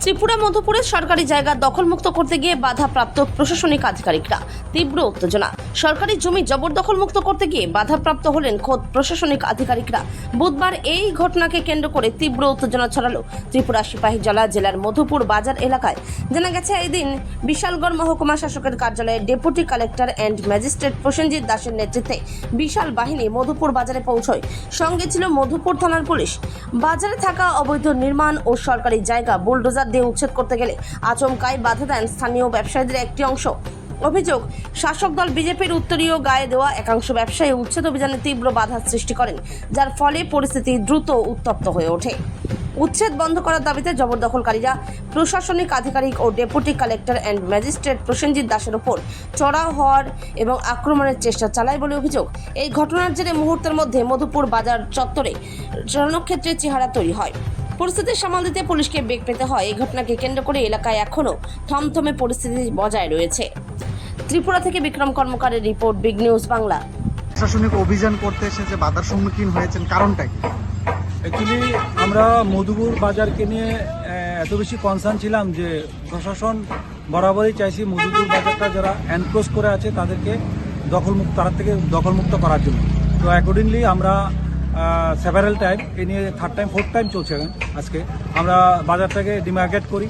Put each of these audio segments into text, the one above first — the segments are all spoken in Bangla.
ত্রিপুরা মধুপুরের সরকারি জায়গা দখলমুক্ত করতে গিয়ে বাধাপ্রাপ্ত প্রশাসনিক আধিকারিকরা। তীব্র উত্তেজনা। সরকারি জমি জবরদখলমুক্ত করতে গিয়ে বাধাপ্রাপ্ত হলেন খোদ প্রশাসনিক আধিকারিকরা। বুধবার এই ঘটনাকে কেন্দ্র করে তীব্র উত্তেজনা ছড়ালো ত্রিপুরা সিপাহীজলা জেলার মধুপুর বাজার এলাকায়। জানা গেছে, এদিন বিশালগড় মহকুমা শাসকের কার্যালয়ে deputy collector and magistrate Prasenjit দাসের নেতৃত্বে বিশাল বাহিনী মধুপুর বাজারে পৌঁছয়। সঙ্গে ছিল মধুপুর থানার পুলিশ। বাজারে থাকা অবৈধ নির্মাণ ও সরকারি জায়গা বুলডোজার দিয়ে উচ্ছেদ করতে গেলে আচমকাই বাধা দেন স্থানীয় ব্যবসায়ীদের একটি অংশ। অভিযোগ, শাসক দল বিজেপির উত্তরীয় গায়ে দেওয়া একাংশ ব্যবসায়ী উচ্ছেদ অভিযানে তীব্র বাধার সৃষ্টি করেন, যার ফলে পরিস্থিতি দ্রুত উত্তপ্ত হয়ে ওঠে। উচ্ছেদ বন্ধ করার দাবিতে জবরদখলকারীরা প্রশাসনিক আধিকারিক ও deputy collector and magistrate Prasenjit দাসের ওপর চড়াও হওয়ার এবং আক্রমণের চেষ্টা চালায় বলে অভিযোগ। এই ঘটনার জেরে মুহূর্তের মধ্যে মধুপুর বাজার চত্বরে রণক্ষেত্রের চেহারা তৈরি হয়। পরিস্থিতি সামাল দিতে পুলিশকে বেগ পেতে হয়। এই ঘটনাকে কেন্দ্র করে এলাকায় এখনও থমথমে পরিস্থিতি বজায় রয়েছে। ত্রিপুরা থেকে বিক্রম কর্মকারের রিপোর্ট, বিগ নিউজ বাংলা। প্রশাসনিক অভিযান করতে এসে যে বাধার সম্মুখীন হয়েছেন, কারণটা কি? অ্যাকচুয়ালি আমরা মধুপুর বাজারকে নিয়ে এত বেশি কনসার্ন ছিলাম যে প্রশাসন বরাবরই চাইছি মধুপুর বাজারটা যারা এনক্লোজ করে আছে তাদেরকে দখলমুক্ত করার জন্য। তো অ্যাকর্ডিংলি আমরা সেভারাল টাইম এ নিয়ে ফোর্থ টাইম চলছে আজকে আমরা বাজারটাকে ডিমার্কেট করি।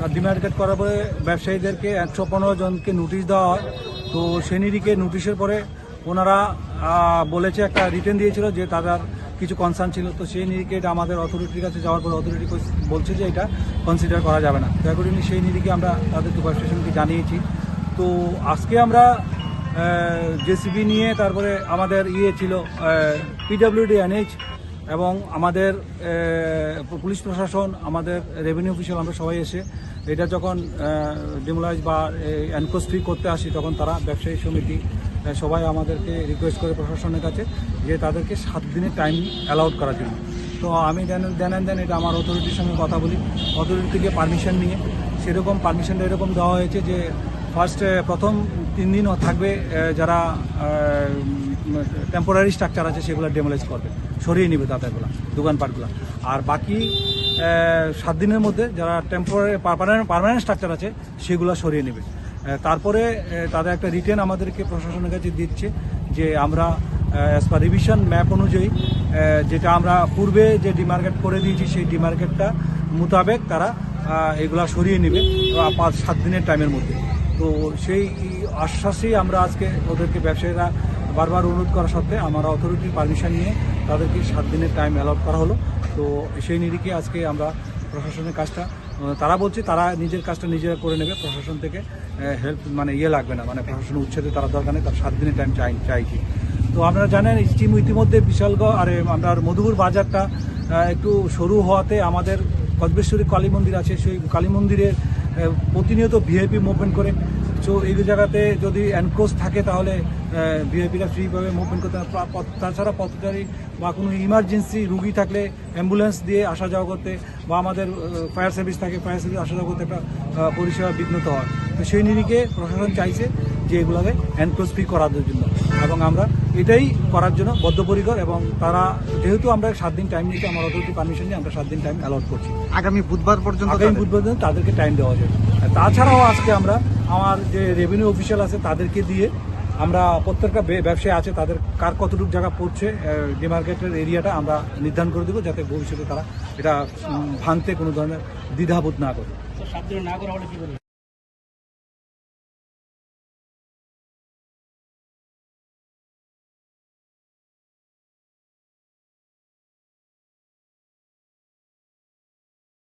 আর ডিমার্কেট করার পরে ব্যবসায়ীদেরকে 115 জনকে নোটিশ দেওয়া হয়। তো সেই নিরিখে নোটিশের পরে ওনারা বলেছে, একটা রিটেন দিয়েছিল যে তাদের কিছু কনসার্ন ছিল। তো সেই নিরিখে এটা আমাদের অথরিটির কাছে যাওয়ার পর অথরিটি বলছে যে এটা কনসিডার করা যাবে না। তো অ্যাকর্ডিংলি সেই নিরিখে আমরা তাদের সুপার স্টেশনকে জানিয়েছি। তো আজকে আমরা জেসিবি নিয়ে, তারপরে আমাদের ছিল পিডব্লিউডি এনএইচ এবং আমাদের পুলিশ প্রশাসন, আমাদের রেভিনিউ অফিসিয়াল, আমরা সবাই এসে এটা যখন ডিমোলাইজ বা এনক্লোজ ফ্রি করতে আসি তখন তারা ব্যবসায়ী সমিতি সবাই আমাদেরকে রিকোয়েস্ট করে প্রশাসনের কাছে যে তাদেরকে 7 দিনের টাইম অ্যালাউড করার জন্য। তো আমি দেন এটা আমার অথরিটির সঙ্গে কথা বলি, অথরিটি থেকে পারমিশন নিয়ে সেরকম পারমিশনটা এরকম দেওয়া হয়েছে যে প্রথম 3 দিন থাকবে, যারা টেম্পোরারি স্ট্রাকচার আছে সেগুলো ডেমোলাইজ করবে, সরিয়ে নেবে তাদেরগুলো দোকানপাটগুলো। আর বাকি 7 দিনের মধ্যে যারা টেম্পোরারি পার্মানেন্ট স্ট্রাকচার আছে সেগুলো সরিয়ে নেবে। তারপরে তাদের একটা রিটেন আমাদেরকে প্রশাসনের কাছে দিচ্ছে যে আমরা অ্যাজ পার রিভিশন ম্যাপ অনুযায়ী যেটা আমরা পূর্বে যে ডিমার্কেট করে দিয়েছি সেই ডিমার্কেটটা মোতাবেক তারা এগুলা সরিয়ে নেবে 5-7 দিনের টাইমের মধ্যে। তো সেই আশ্বাসেই আমরা আজকে ওদেরকে ব্যবসায়ীরা বারবার অনুরোধ করা সত্ত্বে আমরা অথরিটির পারমিশন নিয়ে তাদেরকে 7 দিনের টাইম অ্যালাউট করা হলো। তো সেই নিরিখে আজকে আমরা প্রশাসনের কাজটা, তারা বলছে তারা নিজের কাজটা নিজেরা করে নেবে, প্রশাসন থেকে হেল্প লাগবে না, প্রশাসনের উচ্ছেদে তারা দরকার নেই, তার 7 দিনের টাইম চাইছি। তো আপনারা জানেন ইতিমধ্যে বিশালগড় আর আপনার মধুপুর বাজারটা একটু সরু হওয়াতে আমাদের কদবেশ্বরী কালী মন্দির আছে, সেই কালী মন্দিরের প্রতিনিয়ত ভিআইপি মুভমেন্ট করে। সো এই জায়গাতে যদি এনক্লোজ থাকে তাহলে ভিআইপিরা ফ্রিভাবে মুভমেন্ট করতে, তাছাড়া পথচারী বা কোনো ইমার্জেন্সি রুগী থাকলে অ্যাম্বুলেন্স দিয়ে আসা যাওয়া করতে, বা আমাদের ফায়ার সার্ভিস থাকে, ফায়ার সার্ভিস আসা যাওয়া করতে একটা পরিষেবা বিঘ্নত হয়। তো সেই নিরিখে প্রশাসন চাইছে যে এগুলোকে এনক্লোজ ফ্রি করার জন্য, এবং আমরা এটাই করার জন্য বদ্ধপরিকর। এবং তারা যেহেতু আমরা 7 দিন টাইম নিতে, আমার অথরিটি পারমিশন নিয়ে আমরা 7 দিন টাইম অ্যালাউট করছি। আগামী বুধবার পর্যন্ত তাদেরকে টাইম দেওয়া যাবে। তাছাড়াও আজকে আমরা আমার যে রেভিনিউ অফিসিয়াল আছে তাদেরকে দিয়ে আমরা প্রত্যেকটা ব্যবসায়ী আছে তাদের কার কতটুকু জায়গা পড়ছে ডিমার্কেটের এরিয়াটা আমরা নির্ধারণ করে দেবো, যাতে ভবিষ্যতে তারা এটা ভাঙতে কোনো ধরনের দ্বিধাবোধ না করে।